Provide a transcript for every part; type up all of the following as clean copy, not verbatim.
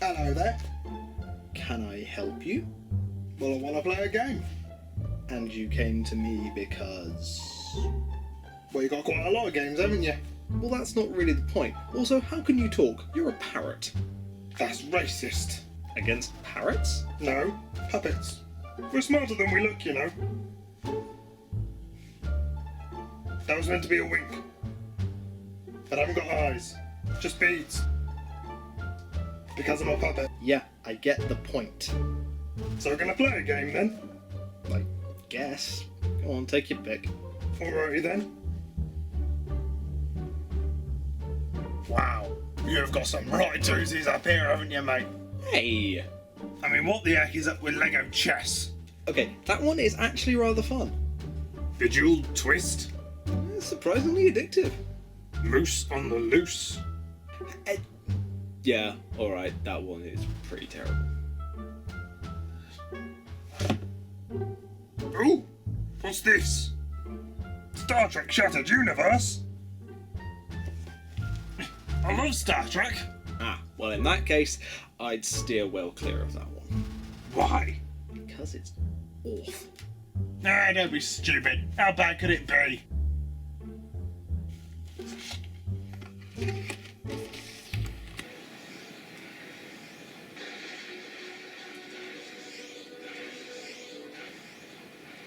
Hello there. Can I help you? Well, I want to play a game. And you came to me because... Well, you got quite a lot of games, haven't you? Well, that's not really the point. Also, how can you talk? You're a parrot. That's racist. Against parrots? No, puppets. We're smarter than we look, you know. That was meant to be a wink. But I haven't got eyes. Just beads. Because I'm a puppet. Yeah, I get the point. So we're gonna play a game then? I guess. Go on, take your pick. Alrighty then. Wow, you've got some right doozies up here, haven't you, mate? Hey! I mean, what the heck is up with Lego chess? Okay, that one is actually rather fun. Bejeweled twist? It's surprisingly addictive. Moose on the loose? Yeah, alright, that one is pretty terrible. Ooh, what's this? Star Trek Shattered Universe? I love Star Trek. Ah, well in that case, I'd steer well clear of that one. Why? Because it's awful. Nah, don't be stupid. How bad could it be?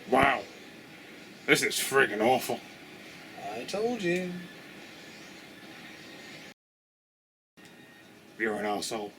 Wow. This is friggin' awful. I told you. You're an arsehole.